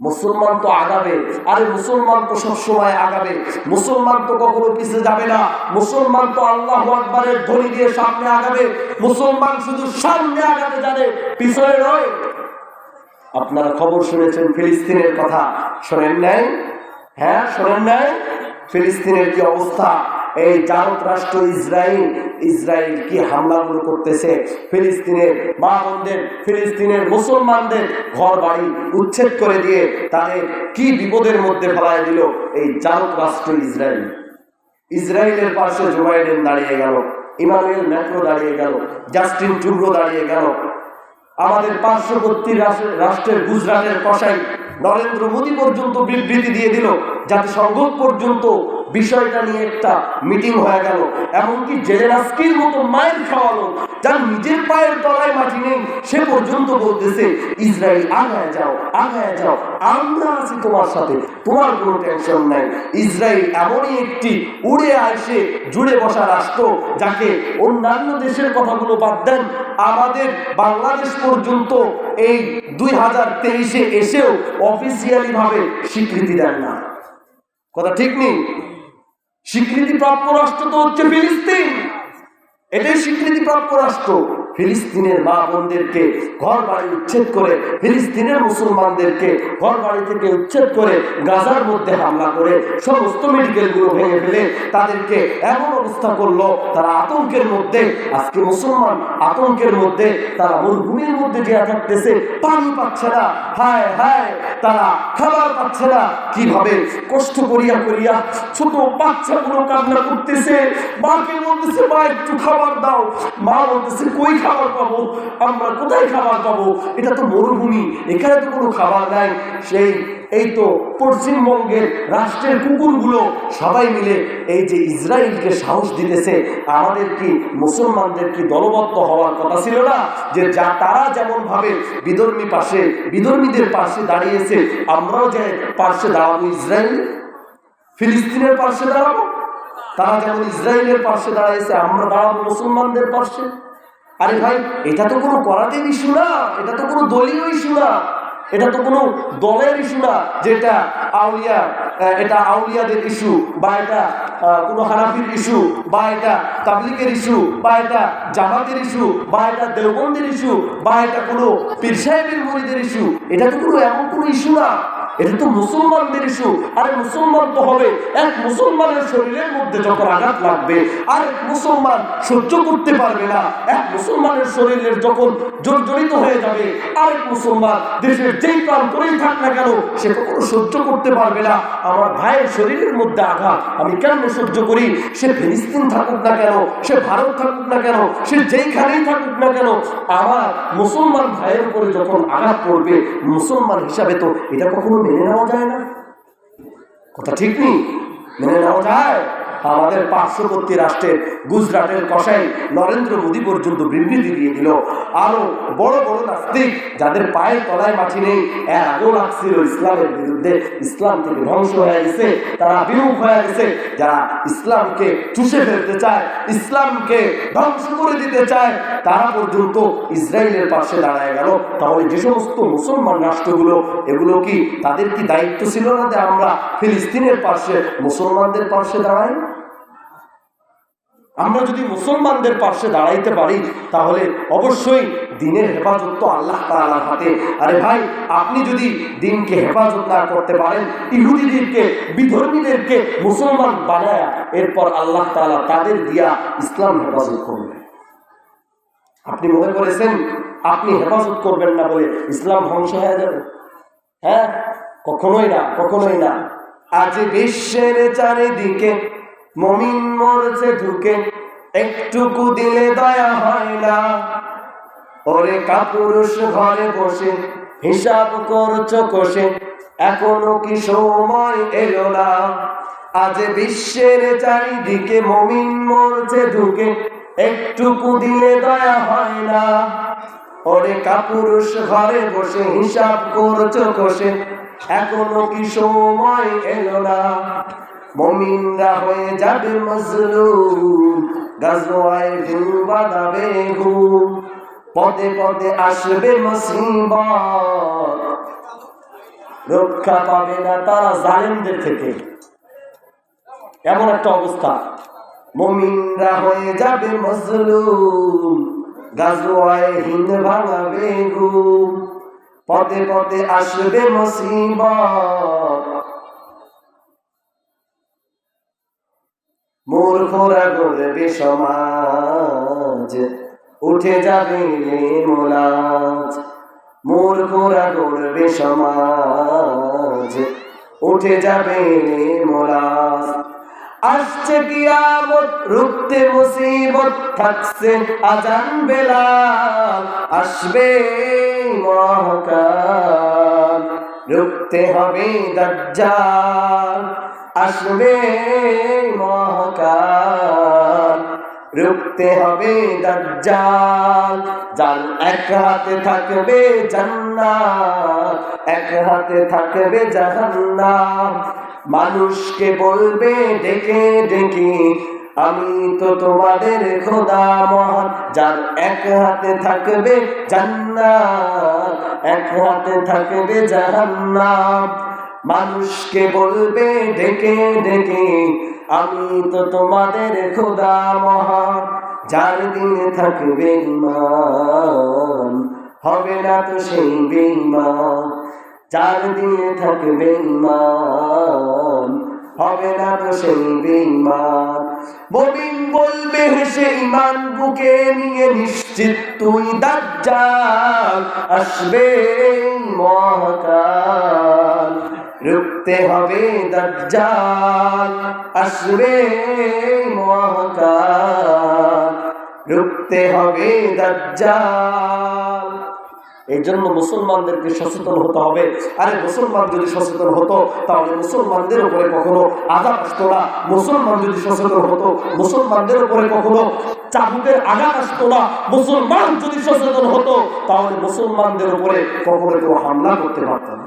মুসলমান তো আগাবে, আরে মুসলমান তো সবসময় আগাবে, মুসলমান তো কখনো পিছিয়ে যাবে না, মুসলমান তো আল্লাহু আকবারের ধ্বনি দিয়ে সামনে আগাবে, মুসলমান শুধু সামনে আগাতে জানে, পিছনে নয়। আপনারা খবর শুনেছেন ফিলিস্তিনের কথা, শোনেন নাই? হ্যাঁ, শোনেন নাই? ফিলিস্তিনের কি অবস্থা? এই জারত রাষ্ট্র ইসরায়েল কি হামলাগুলো করতেছে, ফিলিস্তিনের মা বোনদের, ফিলিস্তিনের মুসলমানদের ঘর বাড়ি উচ্ছেদ করে দিয়ে তাদের কি বিপদের মধ্যে ফেলায় দিল এই জারত রাষ্ট্র ইসরায়েলের পাশে জো বাইডেন দাঁড়িয়ে গেল, ইমানুয়েল ম্যাক্রো দাঁড়িয়ে গেল, জাস্টিন ট্রুডো দাঁড়িয়ে গেল, আমাদের পার্শ্ববর্তী রাষ্ট্রের গুজরাটের কসাই নরেন্দ্র মোদী পর্যন্ত বিবৃতি দিয়ে দিল, জাতিসংঘ পর্যন্ত বিষয়টা নিয়ে একটা মিটিং হয়ে গেল। এমনকি জেলেনস্কির মতো মায়ের খাওয়ালো, যার নিজের পায়ের তলায় মাটি নেই, সে পর্যন্ত বলতেছে ইসরায়েল আগায় যাও, আগায় যাও, আমরা আছি তোমার সাথে, তোমার কোনো টেনশন নাই। ইসরায়েল এমনই একটি উড়ে আসে জুড়ে বসা রাষ্ট্র, যাকে অন্যান্য দেশের কথাগুলো বাদ দেন, আমাদের বাংলাদেশ পর্যন্ত এই 2023-এ এসেও অফিসিয়ালি ভাবে স্বীকৃতি দেন না। কথা ঠিক নেই? স্বীকৃতিপ্রাপ্ত রাষ্ট্র তো হচ্ছে ফিলিস্তিন, এটাই স্বীকৃতিপ্রাপ্ত রাষ্ট্র। ফিলিস্তিনের মা বোনদেরকে ঘর বাড়ি উচ্ছেদ করে, ফিলিস্তিনের মুসলমানদেরকে ঘর বাড়ি থেকে উচ্ছেদ করে, গাজার মধ্যে হামলা করে সমস্ত মেডিকেলগুলো ভেঙে ফেলে তাদেরকে এমন অবস্থা করলো, তারা আতঙ্কের মধ্যে, আজকে মুসলমান আতঙ্কের মধ্যে, তারা মরুভূমির মধ্যে যে থাকতেছে, পানি পাচ্ছে না, হায় হায়, তারা খাবার পাচ্ছে না, কিভাবে কষ্ট করিয়া করিয়া ছোট বাচ্চাগুলো কান্না করতেছে, মাকে বলতেছে মা একটু খাবার দাও, মা বলতেছে কই খাবার পাবো, আমরা কোথায় খাবার পাবো, এটা তো মরুভূমি, এখানে তো কোনো খাবার নাই। এই তো পশ্চিমবঙ্গের রাষ্ট্রের কুকুরগুলো সবাই মিলে এই যে ইসরায়েলকে সাহস দিতেছে। আমাদের কি মুসলমানদের কি দলবদ্ধ হওয়ার কথা ছিল না? যে যা তারা যেমন ভাবে বিধর্মীদের পাশে দাঁড়িয়েছে, আমরাও যে পাশে দাঁড়াবো, ইসরায়েল ফিলিস্তিনের পাশে দাঁড়াবো। তারা যেমন ইসরায়েলের পাশে দাঁড়াইছে, আমরা দাঁড়াবো মুসলমানদের পাশে। আরে ভাই, এটা তো কোনো করাতের ইস্যু না, এটা তো কোনো দলীয় ইস্যু না, এটা তো কোনো দলের ইস্যু না, যেটা এটা আউলিয়াদের ইস্যু, বা এটা কোনো হানাফির ইস্যু, বা এটা তাবলিগের ইস্যু, বা এটা জামাতের ইস্যু, বা এটা দেওবন্দের ইস্যু, বা এটা কোনো পীর সাহেবের মুরিদের ইস্যু। এটা তো কোনো এমন কোনো ইস্যু না, এটা তো মুসলমানদের ইস্যু। আরে মুসলমান তো হবে, এক মুসলমানের শরীরের মধ্যে যখন আঘাত লাগবে আরেক মুসলমান সহ্য করতে পারবে না, এক মুসলমানের শরীরের যখন জর্জরিত হয়ে যাবে আরেক মুসলমান দেশের যেই প্রান্তরেই থাক না কেন সে কখনো সহ্য করতে পারবে না। আমার ভাইয়ের শরীরের মধ্যে আঘাত আমি কেমনে সহ্য করি? সে ফিলিস্তিন থাকুক না কেন, সে ভারত থাকুক না কেন, সে যেইখানেই থাকুক না কেন, আমার মুসলমান ভাইয়ের উপরে যখন আঘাত পড়বে, মুসলমান হিসাবে তো এটা কখনো মেনে নেওয়া যায় না। কথা ঠিক নেই? মেনে নেওয়া যায়? আমাদের পার্শ্ববর্তী রাষ্ট্রের গুজরাটের কসাই নরেন্দ্র মোদী পর্যন্ত বিবৃতি দিয়ে দিল। আরো বড় বড় নাস্তিক যাদের পায়ের তলায় মাটি নেই, এর আগেও লাগছিল ইসলামের বিরুদ্ধে, ইসলাম থেকে ধ্বংস হয়ে গেছে, তারা বিমুখ হয়ে গেছে, যারা ইসলামকে চুষে ফেলতে চায়, ইসলামকে ধ্বংস করে দিতে চায়, তারা পর্যন্ত ইসরায়েলের পাশে দাঁড়ায় গেল। তাহলে যে সমস্ত মুসলমান রাষ্ট্রগুলো, এগুলো কি তাদের কি দায়িত্ব ছিল না যে আমরা ফিলিস্তিনের পাশে, মুসলমানদের পাশে দাঁড়াই? আমরা যদি মুসলমানদের পাশে দাঁড়াইতে পারি তাহলে অবশ্যই দিনের হেফাজত তো আল্লাহ তাআলার হাতে। আরে ভাই, আপনি যদি দিনকে হেফাজত না করতে পারেন, ইহুদিদেরকে, বিধর্মীদেরকে মুসলমান বানায়া এরপর আল্লাহ তাআলা তাদের দিয়া ইসলাম হেফাজত করবে। আপনি মনে করেছেন আপনি হেফাজত করবেন না বলে ইসলাম ধ্বংস হয়ে যাবে? হ্যাঁ, কখনোই না, কখনোই না। আজ বিশ্বের চারিদিকে মুমিন মরছে ঢুকে, একটুকু দিলে দয়া হয় না। ওরে কাপুরুষ ঘরে বসে হিসাব করছো কষে, এখনো কি সময় এলো না? আজ বিশ্বের চারিদিকে মুমিন মরছে ঢুকে, একটুকু দিলে দয়া হয় না। ওরে কাপুরুষ ঘরে বসে হিসাব করছো কষে, এখনো কি সময় এলো না? মুমিনরা হয়ে যাবে মজলুম, গাজওয়ায় দিন বাঁধাবে ঘুম, পদে পদে আসবে মুসিবত, রক্ষা পাবে না তারা জালেমদের থেকে। এমন একটা অবস্থা, মুমিনরা হয়ে যাবে মজলুম, গাজওয়ায়ে হিন্দ ভাঙাবে ঘুম, পদে পদে আসবে মুসিবত, মূর্খরা গড়বে সমাজ, উঠে যাবে মোলাজ, মূর্খরা গড়বে সমাজ, উঠে যাবে মোলাজ। আসছে কিয়ামত, রুখতে মুসিবত, থাকছে আজান বেলাল, আসবে মহাকাল, রুখতে হবে দাজ্জাল, আসবে মহাকাল, রুখতে হবে দাজ্জাল। যার এক হাতে থাকবে জান্নাত, এক হাতে থাকবে জাহান্নাম, মানুষকে বলবে ডেকে ডেকে আমি তো তোমাদের খোদা মহান। যার এক হাতে থাকবে জান্নাত, এক হাতে থাকবে জাহান্নাম, মানুষকে বলবে ডেকে ডেকে আমি তো তোমাদের খোদা মহান। যার দিনে থাকবে ঈমান, হবে না তো সেই বেঈমান, যার দিনে থাকবে ঈমান, হবে না তো সেই বেঈমান। মুমিন বলবে হেসে ঈমান বুকে নিয়ে, নিশ্চিত তুই দাজ্জাল, আসবে মহাকাল, রুখতে হবে দাজ্জাল, আসবে মহাকাল, রুখতে হবে দাজ্জাল। এই জন্য মুসলমানদেরকে সচেতন হতে হবে। আরে মুসলমান যদি সচেতন হতো তাহলে মুসলমানদের উপরে কখনো আঘাত আসতো না। মুসলমান যদি সচেতন হতো মুসলমানদের উপরে কখনো চাবুকের আঘাত আসতো না। মুসলমান যদি সচেতন হতো তাহলে মুসলমানদের উপরে কখনো কেউ হামলা করতে পারত না।